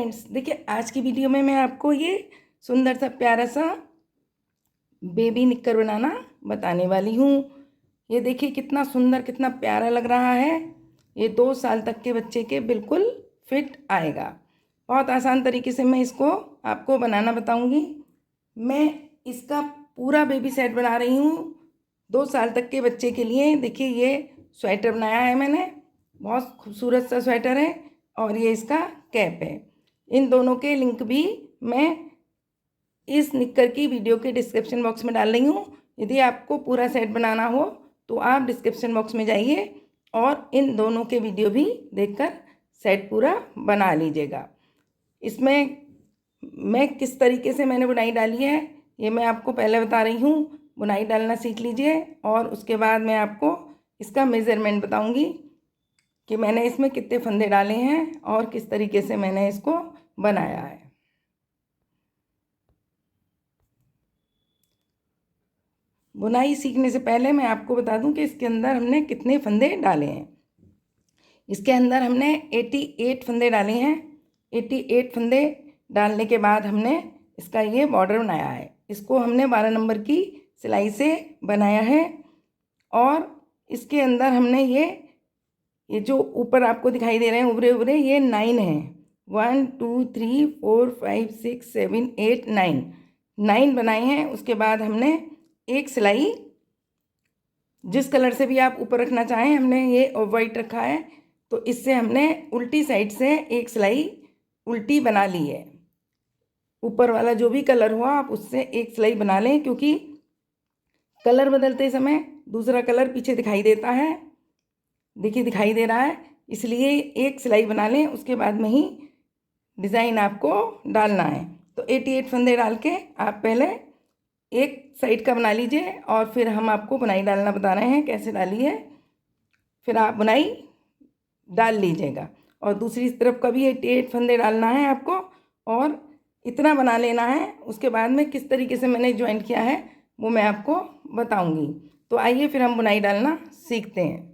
Friends, देखिए आज की वीडियो में मैं आपको ये सुंदर सा प्यारा सा बेबी निक्कर बनाना बताने वाली हूँ। ये देखिए कितना सुंदर कितना प्यारा लग रहा है। ये 2 साल तक के बच्चे के बिल्कुल फिट आएगा। बहुत आसान तरीके से मैं इसको आपको बनाना बताऊँगी। मैं इसका पूरा बेबी सेट बना रही हूँ 2 साल तक के बच्चे के लिए। देखिए ये स्वेटर बनाया है मैंने, बहुत खूबसूरत सा स्वेटर है और ये इसका कैप है। इन दोनों के लिंक भी मैं इस निक्कर की वीडियो के डिस्क्रिप्शन बॉक्स में डाल रही हूँ। यदि आपको पूरा सेट बनाना हो तो आप डिस्क्रिप्शन बॉक्स में जाइए और इन दोनों के वीडियो भी देखकर सेट पूरा बना लीजिएगा। इसमें मैं किस तरीके से मैंने बुनाई डाली है ये मैं आपको पहले बता रही हूँ। बुनाई डालना सीख लीजिए और उसके बाद मैं आपको इसका मेज़रमेंट बताऊँगी कि मैंने इसमें कितने फंदे डाले हैं और किस तरीके से मैंने इसको बनाया है। बुनाई सीखने से पहले मैं आपको बता दूं कि इसके अंदर हमने कितने फंदे डाले हैं। इसके अंदर हमने 88 फंदे डाले हैं। 88 फंदे डालने के बाद हमने इसका ये बॉर्डर बनाया है। इसको हमने 12 नंबर की सिलाई से बनाया है और इसके अंदर हमने ये जो ऊपर आपको दिखाई दे रहे हैं उभरे उभरे, ये 9 हैं। 1 2 3 4 5 6 7 8 9 बनाए हैं। उसके बाद हमने एक सिलाई, जिस कलर से भी आप ऊपर रखना चाहें, हमने ये ऑफ वाइट रखा है तो इससे हमने उल्टी साइड से एक सिलाई उल्टी बना ली है। ऊपर वाला जो भी कलर हुआ आप उससे एक सिलाई बना लें, क्योंकि कलर बदलते समय दूसरा कलर पीछे दिखाई देता है। देखिए दिखाई दे रहा है, इसलिए एक सिलाई बना लें, उसके बाद में ही डिज़ाइन आपको डालना है। तो 88 फंदे डाल के आप पहले एक साइड का बना लीजिए और फिर हम आपको बुनाई डालना बता रहे हैं कैसे डाली है, फिर आप बुनाई डाल लीजिएगा। और दूसरी तरफ का भी 88 फंदे डालना है आपको और इतना बना लेना है। उसके बाद में किस तरीके से मैंने ज्वाइंट किया है वो मैं आपको बताऊंगी। तो आइए फिर हम बुनाई डालना सीखते हैं।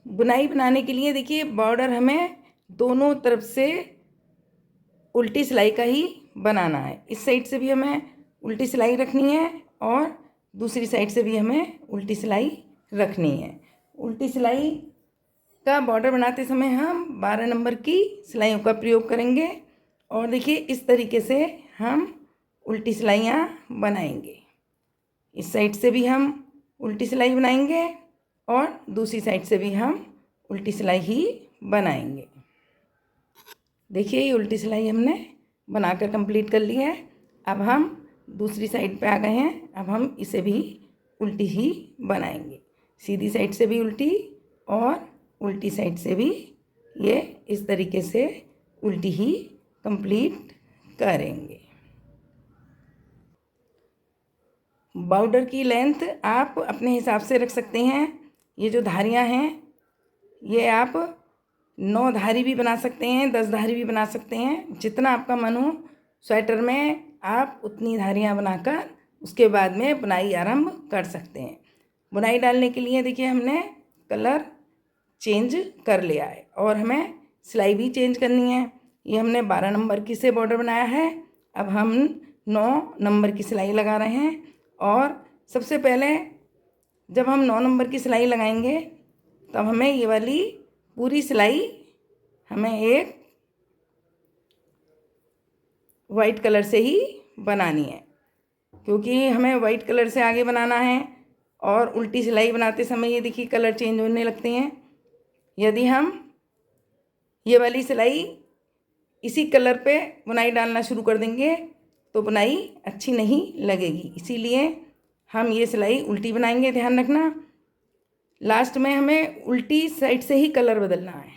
बुनाई बनाने के लिए देखिए बॉर्डर हमें दोनों तरफ से उल्टी सिलाई का ही बनाना है। इस साइड से भी हमें उल्टी सिलाई रखनी है और दूसरी साइड से भी हमें उल्टी सिलाई रखनी है। उल्टी सिलाई का बॉर्डर बनाते समय हम 12 नंबर की सिलाइयों का प्रयोग करेंगे और देखिए इस तरीके से हम उल्टी सिलाइयाँ बनाएंगे। इस साइड से भी हम उल्टी सिलाई बनाएंगे और दूसरी साइड से भी हम उल्टी सिलाई ही बनाएंगे। देखिए ये उल्टी सिलाई हमने बनाकर कंप्लीट कर ली है। अब हम दूसरी साइड पे आ गए हैं। अब हम इसे भी उल्टी ही बनाएंगे। सीधी साइड से भी उल्टी और उल्टी साइड से भी ये इस तरीके से उल्टी ही कंप्लीट करेंगे। बॉर्डर की लेंथ आप अपने हिसाब से रख सकते हैं। ये जो धारियां हैं ये आप 9 धारी भी बना सकते हैं, 10 धारी भी बना सकते हैं, जितना आपका मन हो। स्वेटर में आप उतनी धारियां बनाकर उसके बाद में बुनाई आरंभ कर सकते हैं। बुनाई डालने के लिए देखिए हमने कलर चेंज कर लिया है और हमें सिलाई भी चेंज करनी है। ये हमने 12 नंबर की से बॉर्डर बनाया है। अब हम 9 नंबर की सिलाई लगा रहे हैं और सबसे पहले जब हम 9 नंबर की सिलाई लगाएंगे तब हमें ये वाली पूरी सिलाई हमें एक वाइट कलर से ही बनानी है, क्योंकि हमें वाइट कलर से आगे बनाना है। और उल्टी सिलाई बनाते समय ये देखिए कलर चेंज होने लगते हैं। यदि हम ये वाली सिलाई इसी कलर पे बुनाई डालना शुरू कर देंगे तो बुनाई अच्छी नहीं लगेगी, इसीलिए हम ये सिलाई उल्टी बनाएंगे। ध्यान रखना, लास्ट में हमें उल्टी साइड से ही कलर बदलना है,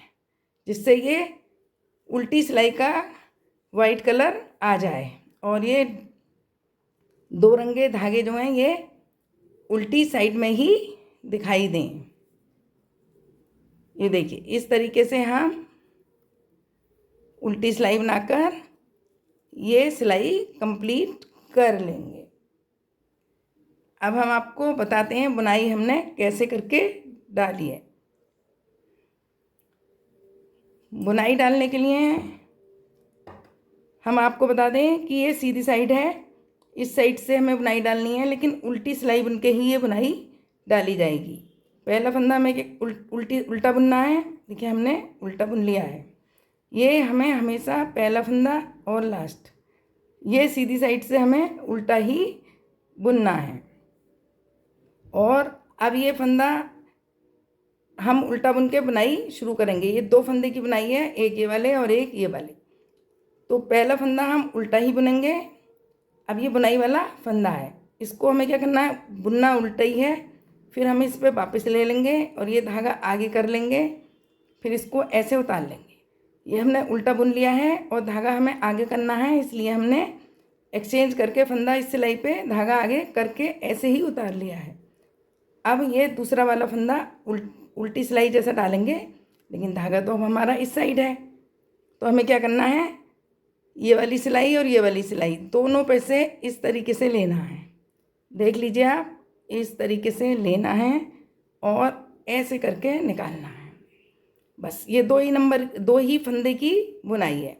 जिससे ये उल्टी सिलाई का वाइट कलर आ जाए और ये 2 रंगे धागे जो हैं ये उल्टी साइड में ही दिखाई दें। ये देखिए इस तरीके से हम उल्टी सिलाई बनाकर ये सिलाई कंप्लीट कर लेंगे। अब हम आपको बताते हैं बुनाई हमने कैसे करके डाली है। बुनाई डालने के लिए हम आपको बता दें कि ये सीधी साइड है, इस साइड से हमें बुनाई डालनी है, लेकिन उल्टी सिलाई बुन के ही ये बुनाई डाली जाएगी। पहला फंदा हमें उल्टा बुनना है। देखिए हमने उल्टा बुन लिया है। ये हमें हमेशा पहला फंदा और लास्ट, ये सीधी साइड से हमें उल्टा ही बुनना है। और अब ये फंदा हम उल्टा बुन के बुनाई शुरू करेंगे। ये 2 फंदे की बुनाई है, एक ये वाले और एक ये वाले। तो पहला फंदा हम उल्टा ही बुनेंगे। अब ये बुनाई वाला फंदा है, इसको हमें क्या करना है, बुनना उल्टा ही है। फिर हम इस पे वापस ले लेंगे और ये धागा आगे कर लेंगे, फिर इसको ऐसे उतार लेंगे। ये हमने उल्टा बुन लिया है और धागा हमें आगे करना है, इसलिए हमने एक्सचेंज करके फंदा इस सिलाई पे धागा आगे करके ऐसे ही उतार लिया है। अब ये दूसरा वाला फंदा उल्टी सिलाई जैसा डालेंगे, लेकिन धागा तो अब हमारा इस साइड है। तो हमें क्या करना है, ये वाली सिलाई और ये वाली सिलाई दोनों पे से इस तरीके से लेना है। देख लीजिए आप, इस तरीके से लेना है और ऐसे करके निकालना है। बस ये 2 ही फंदे की बुनाई है,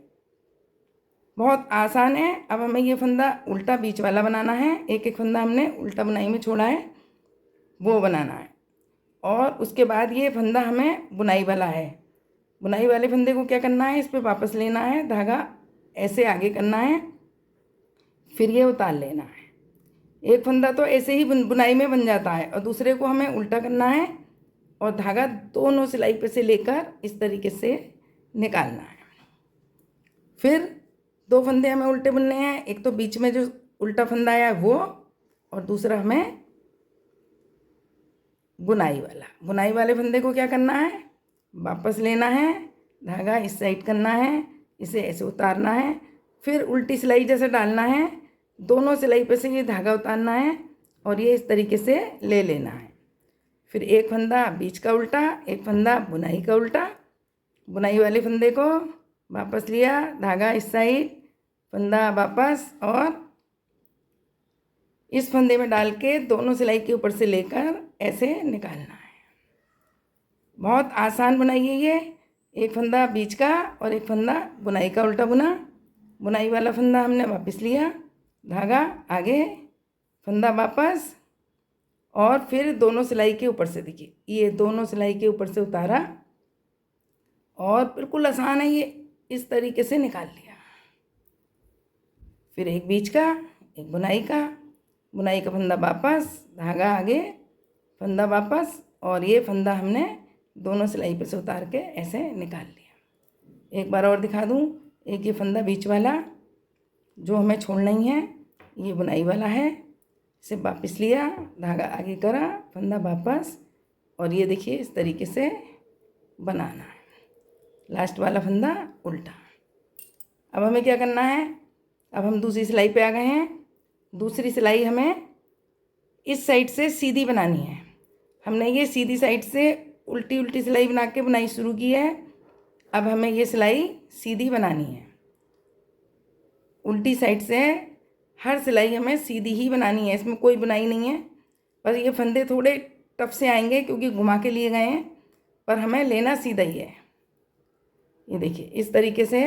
बहुत आसान है। अब हमें ये फंदा उल्टा बीच वाला बनाना है। एक एक फंदा हमने उल्टा बुनाई में छोड़ा है, वो बनाना है। और उसके बाद ये फंदा हमें बुनाई वाला है। बुनाई वाले फंदे को क्या करना है, इस पर वापस लेना है, धागा ऐसे आगे करना है, फिर ये उतार लेना है। एक फंदा तो ऐसे ही बुनाई में बन जाता है और दूसरे को हमें उल्टा करना है और धागा दोनों सिलाई पे से लेकर इस तरीके से निकालना है। फिर 2 फंदे हमें उल्टे बुनने हैं, एक तो बीच में जो उल्टा फंदा आया वो, और दूसरा हमें बुनाई वाला। बुनाई वाले फंदे को क्या करना है, वापस लेना है, धागा इस साइड करना है, इसे ऐसे उतारना है, फिर उल्टी सिलाई जैसे डालना है, दोनों सिलाई पे से ये धागा उतारना है और ये इस तरीके से ले लेना है। फिर एक फंदा बीच का उल्टा, एक फंदा बुनाई का उल्टा। बुनाई वाले फंदे को वापस लिया, धागा इस साइड, फंदा वापस, और इस फंदे में डाल के दोनों सिलाई के ऊपर से लेकर ऐसे निकालना है। बहुत आसान बुनाई है ये। एक फंदा बीच का और एक फंदा बुनाई का उल्टा बुना। बुनाई वाला फंदा हमने वापस लिया, धागा आगे, फंदा वापस, और फिर दोनों सिलाई के ऊपर से, देखिए ये दोनों सिलाई के ऊपर से उतारा और बिल्कुल आसान है ये, इस तरीके से निकाल लिया। फिर एक बीच का, एक बुनाई का, बुनाई का फंदा वापस, धागा आगे, फंदा वापस, और ये फंदा हमने दोनों सिलाई पे से उतार के ऐसे निकाल लिया। एक बार और दिखा दूँ, एक ये फंदा बीच वाला जो हमें छोड़ना ही है, ये बुनाई वाला है, इसे वापस लिया, धागा आगे करा, फंदा वापस, और ये देखिए इस तरीके से बनाना है। लास्ट वाला फंदा उल्टा। अब हमें क्या करना है, अब हम दूसरी सिलाई पे आ गए हैं। दूसरी सिलाई हमें इस साइड से सीधी बनानी है। हमने ये सीधी साइड से उल्टी उल्टी सिलाई बना के बुनाई शुरू की है। अब हमें ये सिलाई सीधी बनानी है। उल्टी साइड से हर सिलाई हमें सीधी ही बनानी है, इसमें कोई बुनाई नहीं है। बस ये फंदे थोड़े टफ से आएंगे क्योंकि घुमा के लिए गए हैं, पर हमें लेना सीधा ही है। ये देखिए इस तरीके से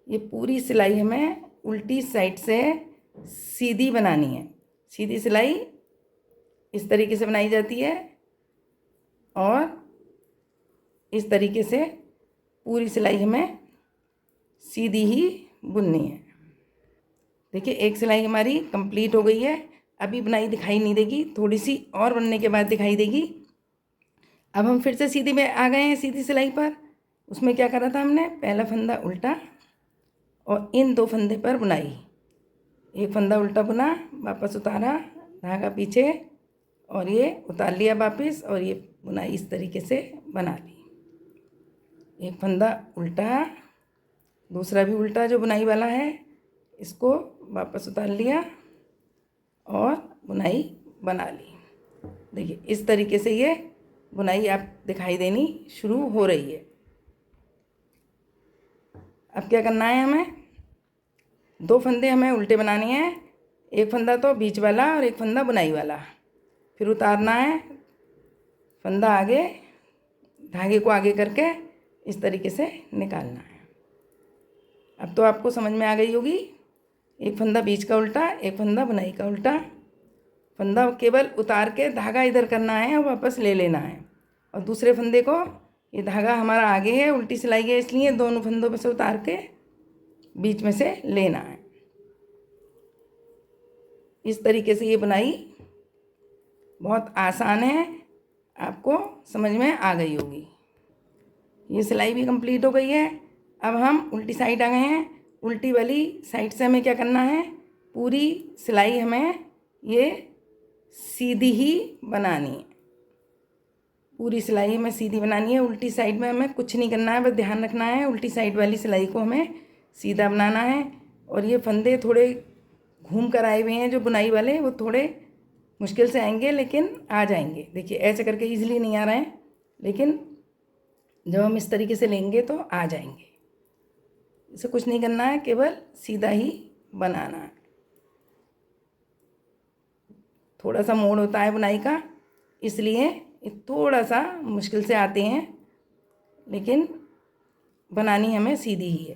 ये पूरी सिलाई हमें उल्टी साइड से सीधी बनानी है। सीधी सिलाई इस तरीके से बनाई जाती है और इस तरीके से पूरी सिलाई हमें सीधी ही बुननी है। देखिए एक सिलाई हमारी कंप्लीट हो गई है। अभी बुनाई दिखाई नहीं देगी, थोड़ी सी और बनने के बाद दिखाई देगी। अब हम फिर से सीधी में आ गए हैं, सीधी सिलाई पर। उसमें क्या करा था हमने, पहला फंदा उल्टा और इन 2 फंदे पर बुनाई। एक फंदा उल्टा बुना, वापस उतारा, धागा पीछे, और ये उतार लिया वापस, और ये बुनाई इस तरीके से बना ली। एक फंदा उल्टा, दूसरा भी उल्टा जो बुनाई वाला है, इसको वापस उतार लिया और बुनाई बना ली। देखिए इस तरीके से ये बुनाई आप दिखाई देनी शुरू हो रही है। अब क्या करना है, हमें 2 फंदे हमें उल्टे बनाने हैं। एक फंदा तो बीच वाला और एक फंदा बुनाई वाला। फिर उतारना है, फंदा आगे, धागे को आगे करके इस तरीके से निकालना है। अब तो आपको समझ में आ गई होगी। एक फंदा बीच का उल्टा, एक फंदा बुनाई का उल्टा। फंदा केवल उतार के धागा इधर करना है और वापस ले लेना है, और दूसरे फंदे को, ये धागा हमारा आगे है, उल्टी सिलाई है, इसलिए दोनों फंदों में से उतार के बीच में से लेना है। इस तरीके से ये बुनाई बहुत आसान है, आपको समझ में आ गई होगी। ये सिलाई भी कंप्लीट हो गई है। अब हम उल्टी साइड आ गए हैं। उल्टी वाली साइड से हमें क्या करना है, पूरी सिलाई हमें ये सीधी ही बनानी है। पूरी सिलाई हमें सीधी बनानी है। उल्टी साइड में हमें कुछ नहीं करना है, बस ध्यान रखना है उल्टी साइड वाली सिलाई को हमें सीधा बनाना है। और ये फंदे थोड़े घूम कर आए हुए हैं जो बुनाई वाले, वो थोड़े मुश्किल से आएंगे लेकिन आ जाएंगे। देखिए ऐसे करके इजीली नहीं आ रहे हैं, लेकिन जब हम इस तरीके से लेंगे तो आ जाएंगे। इसे कुछ नहीं करना है, केवल सीधा ही बनाना है। थोड़ा सा मोड़ होता है बुनाई का, इसलिए ये थोड़ा सा मुश्किल से आते हैं, लेकिन बनानी हमें सीधी ही है।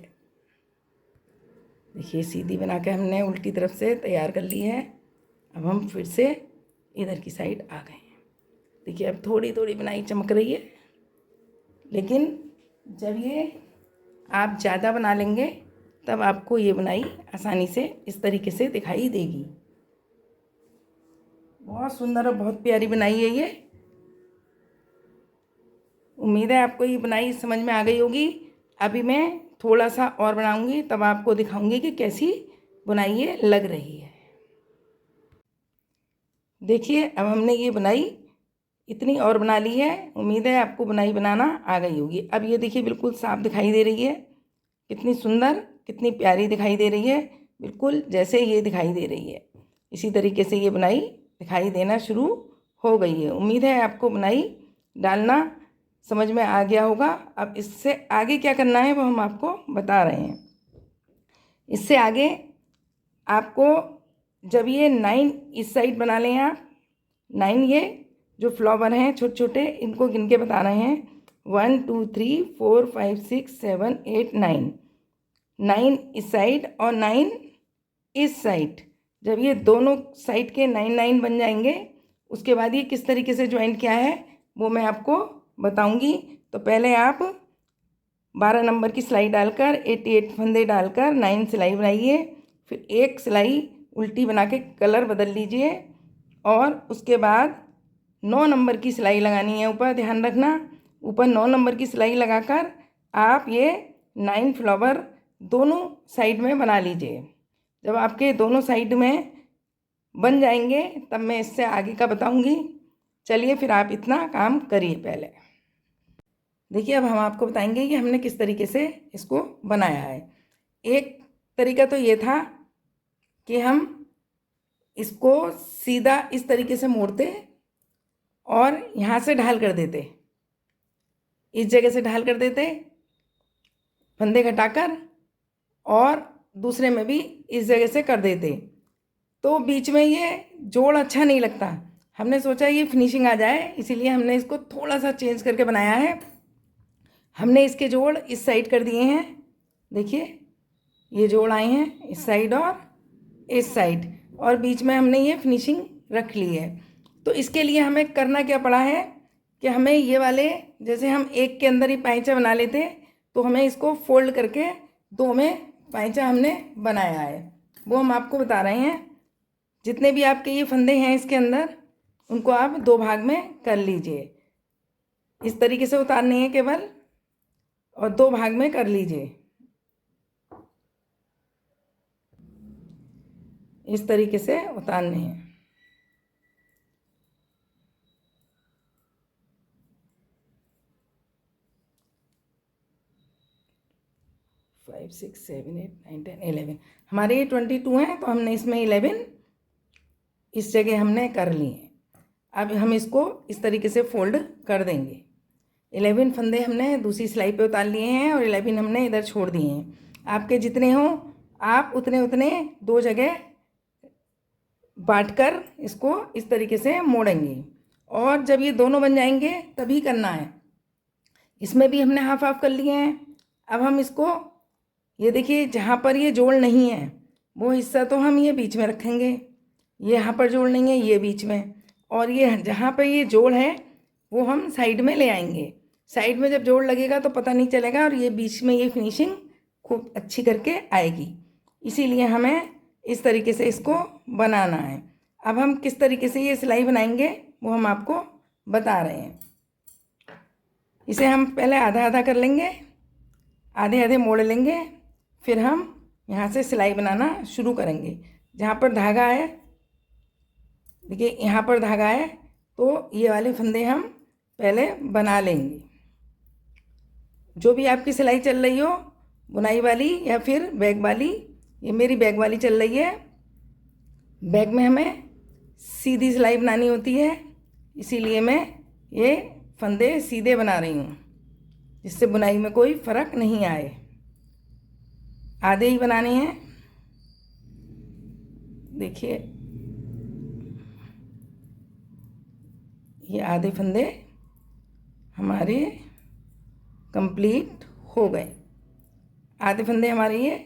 देखिए सीधी बना के हमने उल्टी तरफ से तैयार कर ली है। अब हम फिर से इधर की साइड आ गए हैं। देखिए अब थोड़ी थोड़ी बुनाई चमक रही है, लेकिन जब ये आप ज़्यादा बना लेंगे तब आपको ये बुनाई आसानी से इस तरीके से दिखाई देगी। बहुत सुंदर और बहुत प्यारी बुनाई है ये। उम्मीद है आपको ये बुनाई समझ में आ गई होगी। अभी मैं थोड़ा सा और बनाऊंगी, तब आपको दिखाऊंगी कि कैसी बुनाई ये लग रही है। देखिए अब हमने ये बुनाई इतनी और बना ली है। उम्मीद है आपको बुनाई बनाना आ गई होगी। अब ये देखिए बिल्कुल साफ दिखाई दे रही है, कितनी सुंदर, कितनी प्यारी दिखाई दे रही है, बिल्कुल जैसे ये दिखाई दे रही है। इसी तरीके से ये बुनाई दिखाई देना शुरू हो गई है। उम्मीद है आपको बुनाई डालना समझ में आ गया होगा। अब इससे आगे क्या करना है वो हम आपको बता रहे हैं। इससे आगे आपको जब ये 9 इस साइड बना लें आप, 9 ये जो फ्लावर हैं छोटे छोटे, इनको गिन के बता रहे हैं। 1 2 3 4 5 6 7 8 9। 9 इस साइड और 9 इस साइड। जब ये दोनों साइड के 9 9 बन जाएंगे, उसके बाद ये किस तरीके से ज्वाइंट किया है वो मैं आपको बताऊंगी। तो पहले आप 12 नंबर की सिलाई डालकर 88 फंदे डालकर 9 सिलाई बनाइए। फिर एक सिलाई उल्टी बना के कलर बदल लीजिए, और उसके बाद 9 नंबर की सिलाई लगानी है ऊपर। ध्यान रखना, ऊपर 9 नंबर की सिलाई लगाकर आप ये 9 फ्लावर दोनों साइड में बना लीजिए। जब आपके दोनों साइड में बन जाएंगे तब मैं इससे आगे का बताऊंगी। चलिए फिर आप इतना काम करिए पहले। देखिए अब हम आपको बताएंगे कि हमने किस तरीके से इसको बनाया है। एक तरीका तो ये था कि हम इसको सीधा इस तरीके से मोड़ते और यहाँ से ढाल कर देते, इस जगह से ढाल कर देते फंदे घटाकर, और दूसरे में भी इस जगह से कर देते, तो बीच में ये जोड़ अच्छा नहीं लगता। हमने सोचा ये फिनिशिंग आ जाए, इसीलिए हमने इसको थोड़ा सा चेंज करके बनाया है। हमने इसके जोड़ इस साइड कर दिए हैं। देखिए ये जोड़ आए हैं इस साइड और इस साइड, और बीच में हमने ये फिनिशिंग रख ली है। तो इसके लिए हमें करना क्या पड़ा है कि हमें ये वाले, जैसे हम एक के अंदर ही पैंचा बना लेते, तो हमें इसको फोल्ड करके 2 में पैंचा हमने बनाया है, वो हम आपको बता रहे हैं। जितने भी आपके ये फंदे हैं इसके अंदर, उनको आप 2 भाग में कर लीजिए। इस तरीके से उतारने हैं केवल, और 2 भाग में कर लीजिए। इस तरीके से उतारने हैं। फाइव 6 7 8 9 10 11, हमारे ये 22 हैं, तो हमने इसमें 11 इस जगह हमने कर लिए हैं। अब हम इसको इस तरीके से फोल्ड कर देंगे। 11 फंदे हमने दूसरी सिलाई पे उतार लिए हैं और 11 हमने इधर छोड़ दिए हैं। आपके जितने हों आप उतने उतने 2 जगह बांटकर इसको इस तरीके से मोड़ेंगे, और जब ये दोनों बन जाएंगे तभी करना है। इसमें भी हमने हाफ हाफ कर लिए हैं। अब हम इसको, ये देखिए जहाँ पर ये जोड़ नहीं है वो हिस्सा तो हम ये बीच में रखेंगे, ये यहाँ पर जोड़ नहीं है ये बीच में, और ये जहाँ पर ये जोड़ है वो हम साइड में ले आएंगे। साइड में जब जोड़ लगेगा तो पता नहीं चलेगा और ये बीच में ये फिनिशिंग खूब अच्छी करके आएगी। इसीलिए हमें इस तरीके से इसको बनाना है। अब हम किस तरीके से ये सिलाई बनाएंगे वो हम आपको बता रहे हैं। इसे हम पहले आधा आधा कर लेंगे, आधे आधे मोड़ लेंगे, फिर हम यहाँ से सिलाई बनाना शुरू करेंगे। जहाँ पर धागा है, देखिए यहाँ पर धागा है, तो ये वाले फंदे हम पहले बना लेंगे। जो भी आपकी सिलाई चल रही हो, बुनाई वाली या फिर बैग वाली, ये मेरी बैग वाली चल रही है। बैग में हमें सीधी सिलाई बनानी होती है, इसीलिए मैं ये फंदे सीधे बना रही हूँ, जिससे बुनाई में कोई फ़र्क नहीं आए। आधे ही बनाने हैं। देखिए ये आधे फंदे हमारे कंप्लीट हो गए। आधे फंदे हमारे ये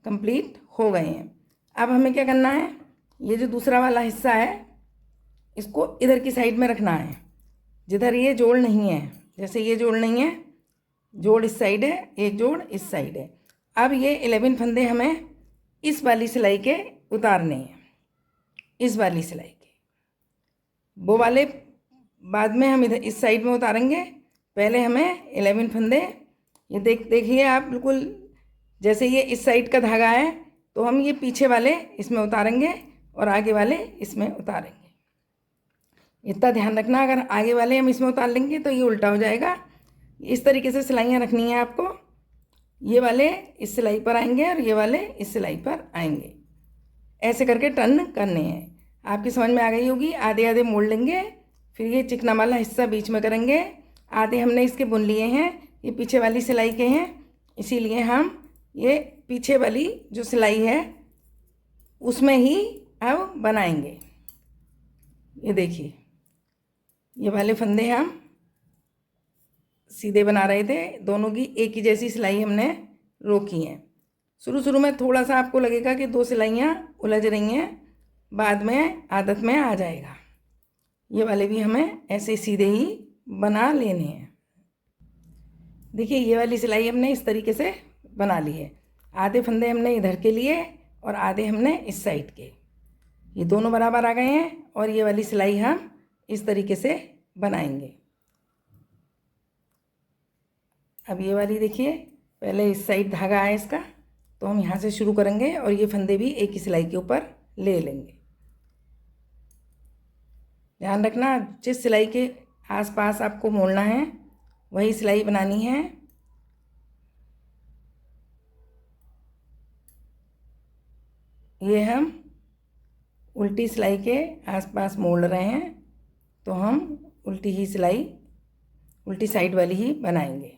कंप्लीट हो गए हैं। अब हमें क्या करना है, ये जो दूसरा वाला हिस्सा है इसको इधर की साइड में रखना है, जिधर ये जोड़ नहीं है। जैसे ये जोड़ नहीं है, जोड़ इस साइड है, एक जोड़ इस साइड है। अब ये 11 फंदे हमें इस वाली सिलाई के उतारने हैं, इस वाली सिलाई के। वो वाले बाद में हम इधर इस साइड में उतारेंगे। पहले हमें 11 फंदे, ये देखिए आप बिल्कुल जैसे ये इस साइड का धागा है तो हम ये पीछे वाले इसमें उतारेंगे और आगे वाले इसमें उतारेंगे। इतना ध्यान रखना, अगर आगे वाले हम इसमें उतार लेंगे तो ये उल्टा हो जाएगा। इस तरीके से सिलाइयाँ रखनी है आपको। ये वाले इस सिलाई पर आएंगे और ये वाले इस सिलाई पर आएंगे, ऐसे करके टर्न करने हैं। आपकी समझ में आ गई होगी। आधे आधे मोड़ लेंगे, फिर ये चिकना वाला हिस्सा बीच में करेंगे। आधे हमने इसके बुन लिए हैं, ये पीछे वाली सिलाई के हैं, इसीलिए हम ये पीछे वाली जो सिलाई है उसमें ही अब बनाएंगे। ये देखिए ये वाले फंदे हम सीधे बना रहे थे, दोनों की एक ही जैसी सिलाई हमने रोकी है। शुरू में थोड़ा सा आपको लगेगा कि दो सिलाइयाँ उलझ रही हैं, बाद में आदत में आ जाएगा। ये वाले भी हमें ऐसे सीधे ही बना लेने हैं। देखिए ये वाली सिलाई हमने इस तरीके से बना ली है। आधे फंदे हमने इधर के लिए और आधे हमने इस साइड के, ये दोनों बराबर आ गए हैं। और ये वाली सिलाई हम इस तरीके से बनाएंगे। अब ये वाली देखिए, पहले इस साइड धागा है इसका, तो हम यहाँ से शुरू करेंगे और ये फंदे भी एक ही सिलाई के ऊपर ले लेंगे। ध्यान रखना, जिस सिलाई के आसपास आपको मोड़ना है वही सिलाई बनानी है। ये हम उल्टी सिलाई के आसपास मोड़ रहे हैं, तो हम उल्टी ही सिलाई, उल्टी साइड वाली ही बनाएंगे।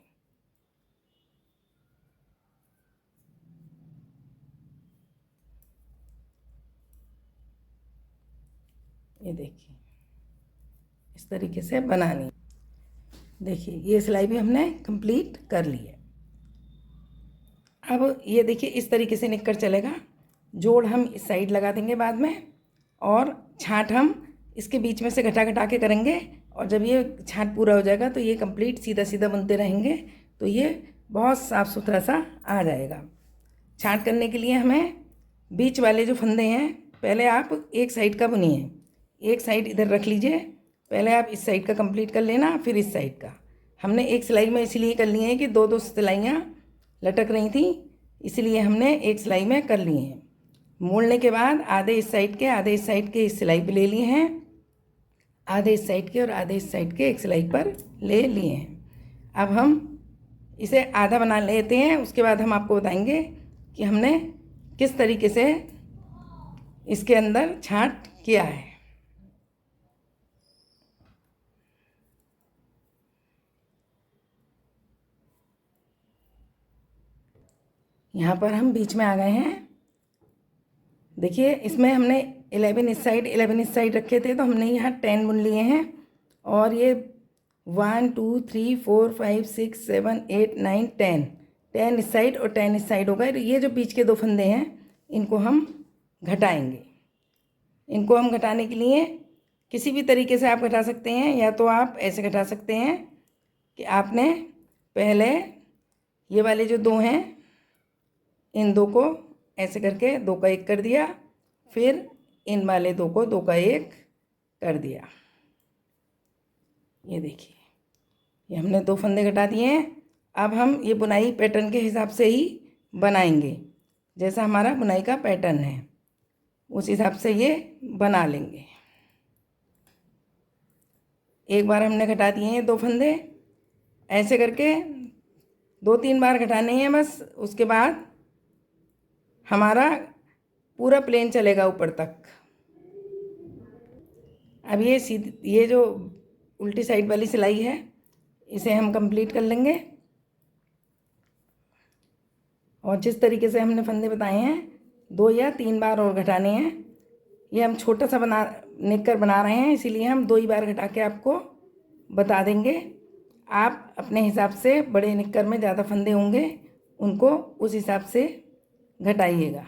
ये देखिए इस तरीके से बनानी। देखिए ये सिलाई भी हमने कंप्लीट कर ली है। अब ये देखिए इस तरीके से निककर चलेगा। जोड़ हम इस साइड लगा देंगे बाद में, और छांट हम इसके बीच में से घटा घटा के करेंगे। और जब ये छांट पूरा हो जाएगा तो ये कंप्लीट सीधा सीधा बनते रहेंगे, तो ये बहुत साफ़ सुथरा सा आ जाएगा। छांट करने के लिए हमें बीच वाले जो फंदे हैं, पहले आप एक साइड का बुनिए, एक साइड इधर रख लीजिए। पहले आप इस साइड का कंप्लीट कर लेना, फिर इस साइड का। हमने एक सिलाई में इसलिए कर ली है कि दो दो सिलाइयाँ लटक रही थी, इसलिए हमने एक सिलाई में कर ली हैं। मोड़ने के बाद आधे इस साइड के, आधे इस साइड के इस सिलाई पे ले लिए हैं, आधे इस साइड के और आधे इस साइड के एक सिलाई पर ले लिए हैं। अब हम इसे आधा बना लेते हैं, उसके बाद हम आपको बताएंगे कि हमने किस तरीके से इसके अंदर छांट किया है। यहाँ पर हम बीच में आ गए हैं। देखिए इसमें हमने 11 इस साइड 11 इस साइड रखे थे, तो हमने यहाँ 10 बुन लिए हैं। और ये 1 2 3 4 5 6 7 8 9 10, 10 इस साइड और 10 इस साइड होगा। ये जो बीच के 2 फंदे हैं इनको हम घटाएंगे। इनको हम घटाने के लिए किसी भी तरीके से आप घटा सकते हैं, या तो आप ऐसे घटा सकते हैं कि आपने पहले ये वाले जो 2 हैं इन 2 को ऐसे करके 2 का 1 कर दिया, फिर इन वाले 2 को 2 का 1 कर दिया। ये देखिए, ये हमने 2 फंदे घटा दिए हैं। अब हम ये बुनाई पैटर्न के हिसाब से ही बनाएंगे, जैसा हमारा बुनाई का पैटर्न है उस हिसाब से ये बना लेंगे। एक बार हमने घटा दिए हैं 2 फंदे, ऐसे करके 2-3 बार घटाने हैं बस। उसके बाद हमारा पूरा प्लेन चलेगा ऊपर तक। अब ये जो उल्टी साइड वाली सिलाई है इसे हम कंप्लीट कर लेंगे। और जिस तरीके से हमने फंदे बताए हैं 2 या 3 बार और घटाने हैं। ये हम छोटा सा नेकर बना रहे हैं, इसीलिए हम 2 ही बार घटा के आपको बता देंगे। आप अपने हिसाब से बड़े नेकर में ज़्यादा फंदे होंगे उनको उस हिसाब से घटाइएगा।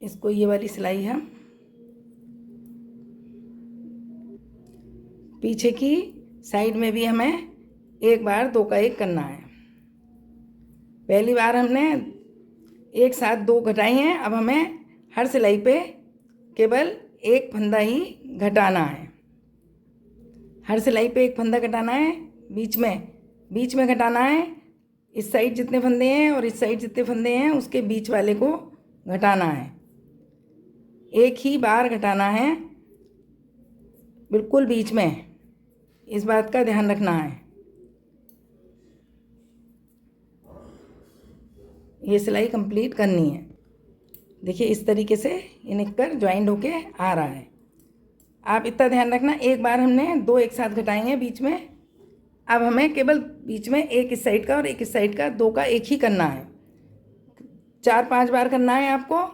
इसको ये वाली सिलाई हम पीछे की साइड में भी हमें एक बार 2 का 1 करना है। पहली बार हमने एक साथ 2 घटाई हैं, अब हमें हर सिलाई पे केवल 1 फंदा ही घटाना है। हर सिलाई पे 1 फंदा घटाना है, बीच में घटाना है। इस साइड जितने फंदे हैं और इस साइड जितने फंदे हैं उसके बीच वाले को घटाना है। एक ही बार घटाना है, बिल्कुल बीच में, इस बात का ध्यान रखना है। ये सिलाई कंप्लीट करनी है। देखिए इस तरीके से ये निककर ज्वाइंट होके आ रहा है। आप इतना ध्यान रखना, एक बार हमने 2 एक साथ घटाएंगे बीच में। अब हमें केवल बीच में एक इस साइड का और एक इस साइड का 2 का 1 ही करना है। 4-5 बार करना है आपको।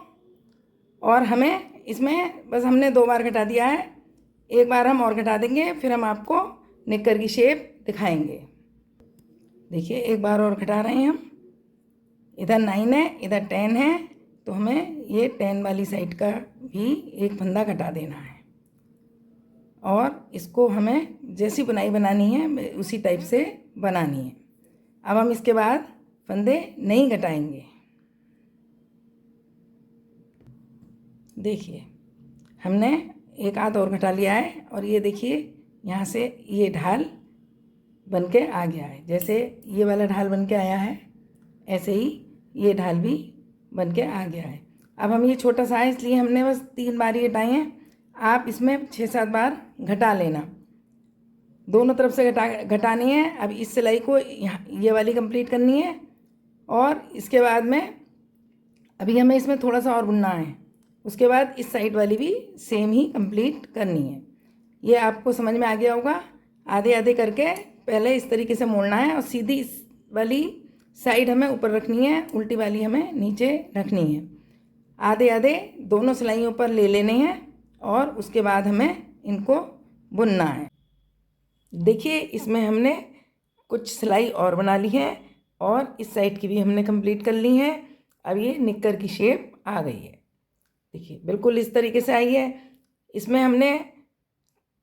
और हमें इसमें बस हमने 2 बार घटा दिया है, एक बार हम और घटा देंगे, फिर हम आपको निक्कर की शेप दिखाएंगे। देखिए एक बार और घटा रहे हैं हम। इधर 9 है, इधर 10 है, तो हमें ये 10 वाली साइड का भी 1 फंदा घटा देना है। और इसको हमें जैसी बुनाई बनानी है उसी टाइप से बनानी है। अब हम इसके बाद फंदे नहीं घटाएंगे। देखिए हमने एक आध और घटा लिया है, और ये देखिए यहाँ से ये ढाल बन के आ गया है। जैसे ये वाला ढाल बन के आया है ऐसे ही ये ढाल भी बन के आ गया है। अब हम ये छोटा सा है इसलिए हमने बस 3 बार ही घटाए हैं। आप इसमें 6-7 बार घटा लेना, दोनों तरफ से घटानी है। अब इस सिलाई को ये वाली कंप्लीट करनी है, और इसके बाद में अभी हमें इसमें थोड़ा सा और बुनना है। उसके बाद इस साइड वाली भी सेम ही कंप्लीट करनी है। ये आपको समझ में आ गया होगा। आधे आधे करके पहले इस तरीके से मोड़ना है, और सीधी इस वाली साइड हमें ऊपर रखनी है, उल्टी वाली हमें नीचे रखनी है। आधे आधे दोनों सिलाइयों पर ले लेने हैं, और उसके बाद हमें इनको बुनना है। देखिए इसमें हमने कुछ सिलाई और बना ली है, और इस साइड की भी हमने कंप्लीट कर ली है। अब ये निक्कर की शेप आ गई है। देखिए बिल्कुल इस तरीके से आई है। इसमें हमने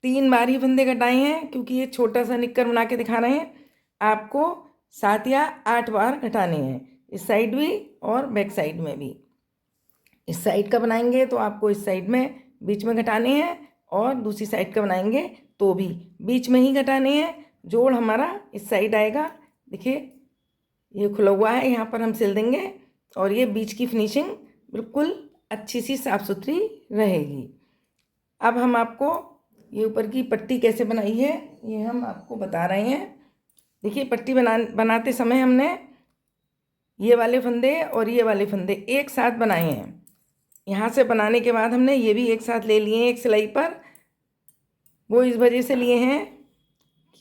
3 बार ही फंदे घटाए हैं, क्योंकि ये छोटा सा निक्कर बना के दिखा रहे हैं। आपको 7 या 8 बार घटाने हैं, इस साइड भी और बैक साइड में भी। इस साइड का बनाएंगे तो आपको इस साइड में बीच में घटाने हैं, और दूसरी साइड का बनाएंगे तो भी बीच में ही घटाने हैं। जोड़ हमारा इस साइड आएगा। देखिए ये खुला हुआ है, यहाँ पर हम सिल देंगे, और ये बीच की फिनिशिंग बिल्कुल अच्छी सी साफ़ सुथरी रहेगी। अब हम आपको ये ऊपर की पट्टी कैसे बनाई है ये हम आपको बता रहे हैं। देखिए पट्टी बनाते समय हमने ये वाले फंदे और ये वाले फंदे एक साथ बनाए हैं। यहाँ से बनाने के बाद हमने ये भी एक साथ ले लिए हैं एक सिलाई पर। वो इस वजह से लिए हैं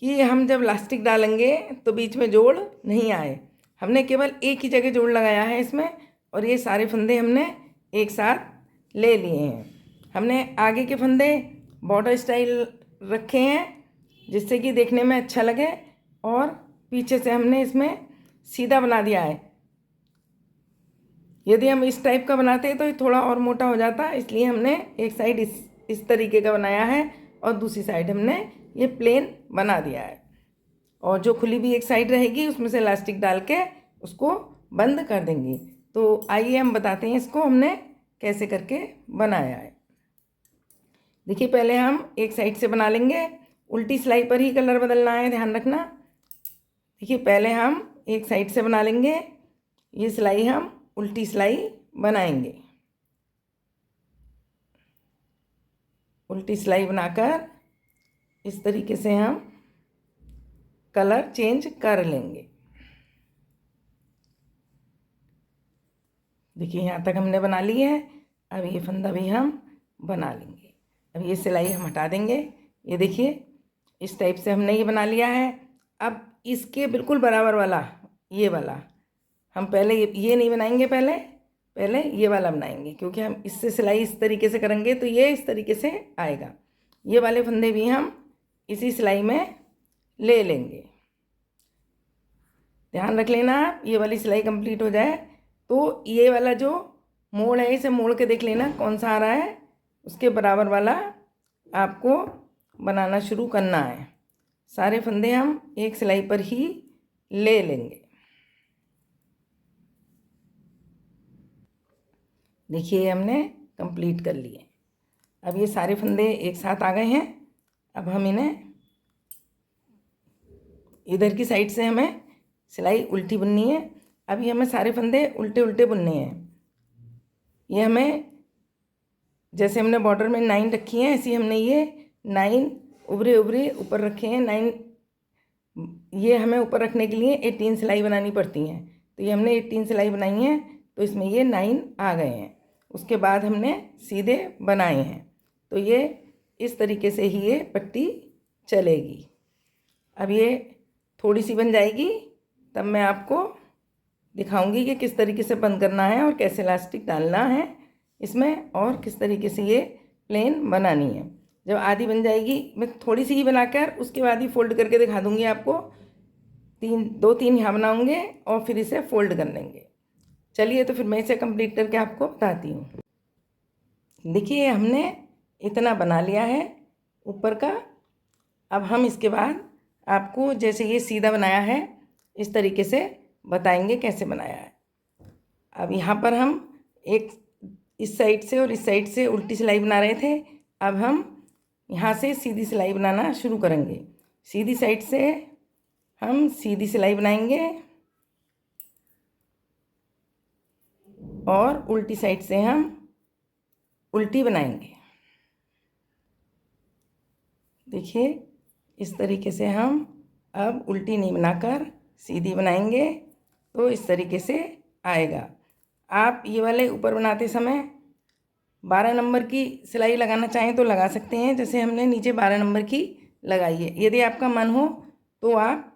कि हम जब इलास्टिक डालेंगे तो बीच में जोड़ नहीं आए। हमने केवल एक ही जगह जोड़ लगाया है इसमें, और ये सारे फंदे हमने एक साथ ले लिए हैं। हमने आगे के फंदे बॉर्डर स्टाइल रखे हैं जिससे कि देखने में अच्छा लगे, और पीछे से हमने इसमें सीधा बना दिया है। यदि हम इस टाइप का बनाते तो ये थोड़ा और मोटा हो जाता, इसलिए हमने एक साइड इस तरीके का बनाया है और दूसरी साइड हमने ये प्लेन बना दिया है। और जो खुली भी एक साइड रहेगी उसमें से इलास्टिक डाल के उसको बंद कर देंगे। तो आइए हम बताते हैं इसको हमने कैसे करके बनाया है। देखिए, पहले हम एक साइड से बना लेंगे। उल्टी सिलाई पर ही कलर बदलना है, ध्यान रखना। देखिए, पहले हम एक साइड से बना लेंगे। ये सिलाई हम उल्टी सिलाई बनाएंगे। उल्टी सिलाई बनाकर इस तरीके से हम कलर चेंज कर लेंगे। देखिए, यहाँ तक हमने बना ली है। अब ये फंदा भी हम बना लेंगे। अब ये सिलाई हम हटा देंगे। ये देखिए, इस टाइप से हमने ये बना लिया है। अब इसके बिल्कुल बराबर वाला ये वाला हम पहले ये नहीं बनाएंगे, पहले ये वाला बनाएंगे, क्योंकि हम इससे सिलाई इस तरीके से करेंगे तो ये इस तरीके से आएगा। ये वाले फंदे भी हम इसी सिलाई में ले लेंगे। ध्यान रख लेना आप, ये वाली सिलाई कंप्लीट हो जाए तो ये वाला जो मोड़ है इसे मोड़ के देख लेना कौन सा आ रहा है, उसके बराबर वाला आपको बनाना शुरू करना है। सारे फंदे हम एक सिलाई पर ही ले लेंगे। देखिए, हमने कंप्लीट कर लिए। अब ये सारे फंदे एक साथ आ गए हैं। अब हम इन्हें इधर की साइड से हमें सिलाई उल्टी बुननी है। अब ये हमें सारे फंदे उल्टे उल्टे बुनने हैं। ये हमें जैसे हमने बॉर्डर में 9 रखी है, ऐसी हमने ये 9 उभरे उभरे ऊपर रखे हैं। 9 ये हमें ऊपर रखने के लिए 18 सिलाई बनानी पड़ती हैं। तो ये हमने 18 सिलाई बनाई है, तो इसमें ये 9 आ गए हैं। उसके बाद हमने सीधे बनाए हैं, तो ये इस तरीके से ही ये पट्टी चलेगी। अब ये थोड़ी सी बन जाएगी तब मैं आपको दिखाऊंगी कि किस तरीके से बंद करना है और कैसे इलास्टिक डालना है इसमें, और किस तरीके से ये प्लेन बनानी है। जब आधी बन जाएगी, मैं थोड़ी सी ही बनाकर उसके बाद ही फोल्ड करके दिखा दूंगी आपको। 2-3 यहाँ बनाऊंगे और फिर इसे फोल्ड कर लेंगे। चलिए, तो फिर मैं इसे कंप्लीट करके आपको बताती हूँ। देखिए, हमने इतना बना लिया है ऊपर का। अब हम इसके बाद आपको जैसे ये सीधा बनाया है इस तरीके से बताएंगे कैसे बनाया है। अब यहाँ पर हम एक इस साइड से और इस साइड से उल्टी सिलाई बना रहे थे। अब हम यहाँ से सीधी सिलाई बनाना शुरू करेंगे। सीधी साइड से हम सीधी सिलाई बनाएंगे और उल्टी साइड से हम उल्टी बनाएंगे। देखिए, इस तरीके से हम अब उल्टी नहीं बनाकर सीधी बनाएंगे तो इस तरीके से आएगा। आप ये वाले ऊपर बनाते समय 12 नंबर की सिलाई लगाना चाहें तो लगा सकते हैं, जैसे हमने नीचे 12 नंबर की लगाई है। यदि आपका मन हो तो आप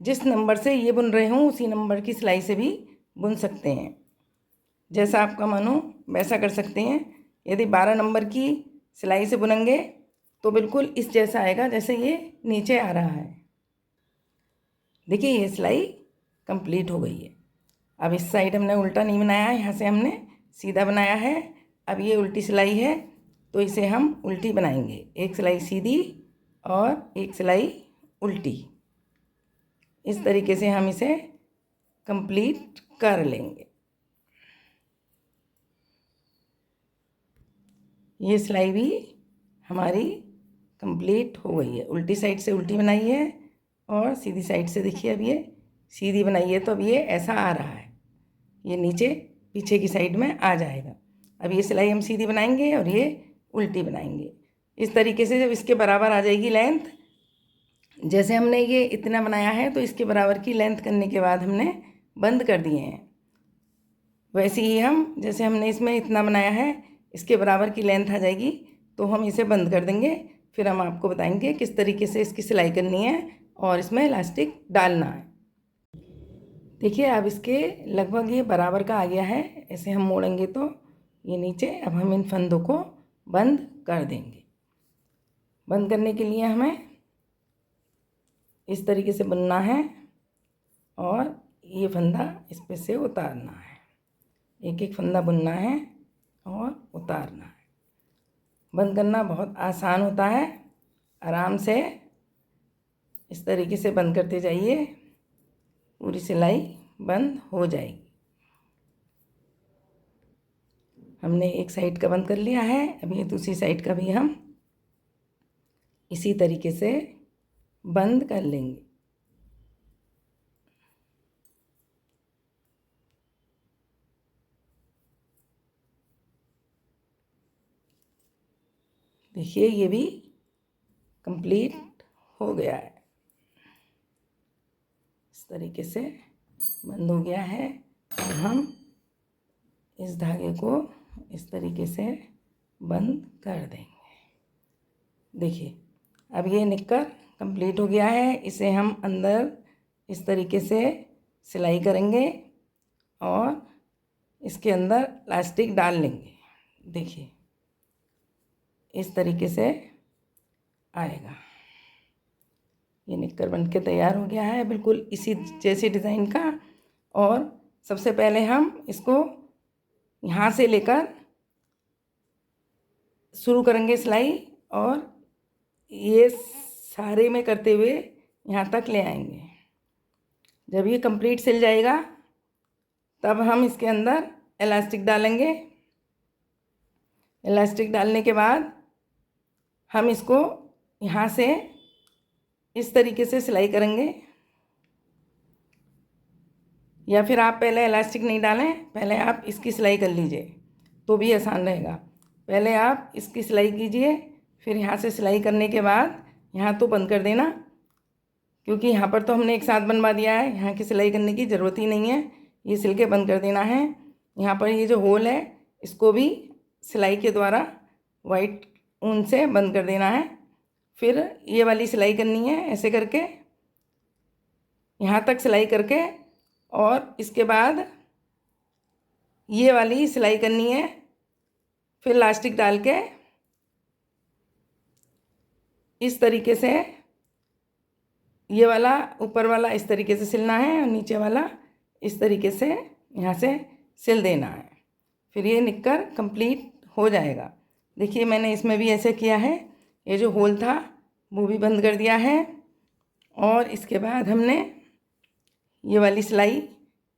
जिस नंबर से ये बुन रहे हों उसी नंबर की सिलाई से भी बुन सकते हैं। जैसा आपका मन हो वैसा कर सकते हैं। यदि 12 नंबर की सिलाई से बुनेंगे तो बिल्कुल इस जैसा आएगा जैसे ये नीचे आ रहा है। देखिए, ये सिलाई कंप्लीट हो गई है। अब इस साइड हमने उल्टा नहीं बनाया है, यहाँ से हमने सीधा बनाया है। अब ये उल्टी सिलाई है तो इसे हम उल्टी बनाएंगे। एक सिलाई सीधी और एक सिलाई उल्टी, इस तरीके से हम इसे कंप्लीट कर लेंगे। ये सिलाई भी हमारी कंप्लीट हो गई है। उल्टी साइड से उल्टी बनाई है और सीधी साइड से देखिए अब ये सीधी बनाई है, तो अब ये ऐसा आ रहा है, ये नीचे पीछे की साइड में आ जाएगा। अब ये सिलाई हम सीधी बनाएंगे और ये उल्टी बनाएंगे। इस तरीके से जब इसके बराबर आ जाएगी लेंथ, जैसे हमने ये इतना बनाया है तो इसके बराबर की लेंथ करने के बाद हमने बंद कर दिए हैं। वैसे ही हम जैसे हमने इसमें इतना बनाया है इसके बराबर की लेंथ आ जाएगी तो हम इसे बंद कर देंगे। फिर हम आपको बताएंगे किस तरीके से इसकी सिलाई करनी है और इसमें इलास्टिक डालना है। देखिए अब इसके लगभग ये बराबर का आ गया है। ऐसे हम मोड़ेंगे तो ये नीचे। अब हम इन फंदों को बंद कर देंगे। बंद करने के लिए हमें इस तरीके से बुनना है और ये फंदा इस पे से उतारना है। एक एक फंदा बुनना है और उतारना है। बंद करना बहुत आसान होता है। आराम से इस तरीके से बंद करते जाइए, पूरी सिलाई बंद हो जाएगी। हमने एक साइड का बंद कर लिया है। अब ये दूसरी साइड का भी हम इसी तरीके से बंद कर लेंगे। देखिए ये भी कंप्लीट हो गया है। इस तरीके से बंद हो गया है। अब हम इस धागे को इस तरीके से बंद कर देंगे। देखिए अब ये निक्कर कंप्लीट हो गया है। इसे हम अंदर इस तरीके से सिलाई करेंगे और इसके अंदर इलास्टिक डाल लेंगे। देखिए इस तरीके से आएगा। ये निक्कर बन के तैयार हो गया है, बिल्कुल इसी जैसे डिज़ाइन का। और सबसे पहले हम इसको यहाँ से लेकर शुरू करेंगे सिलाई और ये सारे में करते हुए यहाँ तक ले आएंगे। जब ये कंप्लीट सिल जाएगा तब हम इसके अंदर इलास्टिक डालेंगे। इलास्टिक डालने के बाद हम इसको यहाँ से इस तरीके से सिलाई करेंगे। या फिर आप पहले इलास्टिक नहीं डालें, पहले आप इसकी सिलाई कर लीजिए तो भी आसान रहेगा। पहले आप इसकी सिलाई कीजिए, फिर यहाँ से सिलाई करने के बाद यहाँ तो बंद कर देना, क्योंकि यहाँ पर तो हमने एक साथ बनवा दिया है। यहाँ की सिलाई करने की ज़रूरत ही नहीं है, ये सिल के बंद कर देना है। यहाँ पर ये जो होल है इसको भी सिलाई के द्वारा वाइट ऊन से बंद कर देना है। फिर ये वाली सिलाई करनी है ऐसे करके, यहाँ तक सिलाई करके, और इसके बाद ये वाली सिलाई करनी है। फिर इलास्टिक डाल के इस तरीके से ये वाला ऊपर वाला इस तरीके से सिलना है और नीचे वाला इस तरीके से यहाँ से सिल देना है। फिर ये निक्कर कंप्लीट हो जाएगा। देखिए मैंने इसमें भी ऐसे किया है। ये जो होल था वो भी बंद कर दिया है और इसके बाद हमने ये वाली सिलाई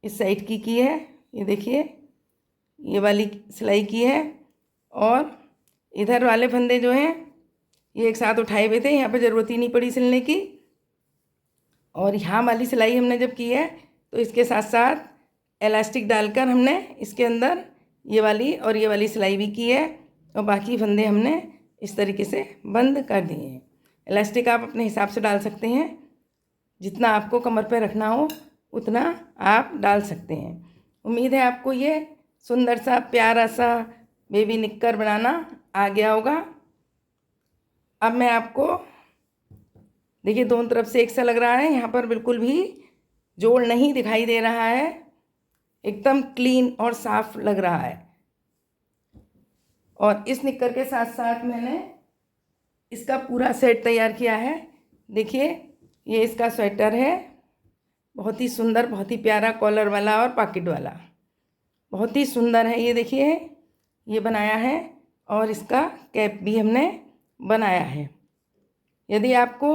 इस साइड की है। ये देखिए ये वाली सिलाई की है और इधर वाले फंदे जो हैं ये एक साथ उठाए हुए थे, यहाँ पर ज़रूरत ही नहीं पड़ी सिलने की। और यहाँ वाली सिलाई हमने जब की है तो इसके साथ साथ इलास्टिक डालकर हमने इसके अंदर ये वाली और ये वाली सिलाई भी की है और बाकी फंदे हमने इस तरीके से बंद कर दिए हैं। इलास्टिक आप अपने हिसाब से डाल सकते हैं, जितना आपको कमर पे रखना हो उतना आप डाल सकते हैं। उम्मीद है आपको ये सुंदर सा प्यारा सा बेबी निक्कर बनाना आ गया होगा। अब मैं आपको देखिए दोनों तरफ से एक सा लग रहा है, यहाँ पर बिल्कुल भी जोड़ नहीं दिखाई दे रहा है, एकदम क्लीन और साफ लग रहा है। और इस निक्कर के साथ साथ मैंने इसका पूरा सेट तैयार किया है। देखिए ये इसका स्वेटर है, बहुत ही सुंदर, बहुत ही प्यारा, कॉलर वाला और पॉकेट वाला, बहुत ही सुंदर है। ये देखिए ये बनाया है और इसका कैप भी हमने बनाया है। यदि आपको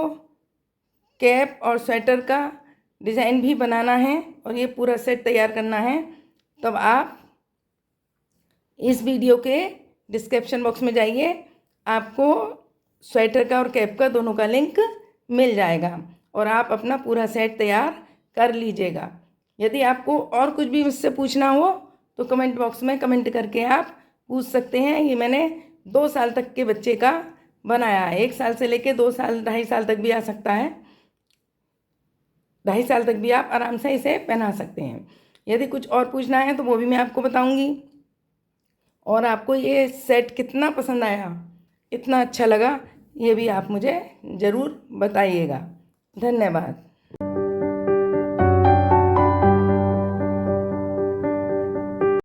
कैप और स्वेटर का डिज़ाइन भी बनाना है और ये पूरा सेट तैयार करना है तब आप इस वीडियो के डिस्क्रिप्शन बॉक्स में जाइए, आपको स्वेटर का और कैप का दोनों का लिंक मिल जाएगा और आप अपना पूरा सेट तैयार कर लीजिएगा। यदि आपको और कुछ भी मुझसे पूछना हो तो कमेंट बॉक्स में कमेंट करके आप पूछ सकते हैं। ये मैंने 2 साल तक के बच्चे का बनाया है, 1 साल से लेके 2 साल 2.5 साल तक भी आ सकता है, 2.5 साल तक भी आप आराम से इसे पहना सकते हैं। यदि कुछ और पूछना है तो वो भी मैं आपको बताऊंगी। और आपको ये सेट कितना पसंद आया, इतना अच्छा लगा, ये भी आप मुझे ज़रूर बताइएगा। धन्यवाद।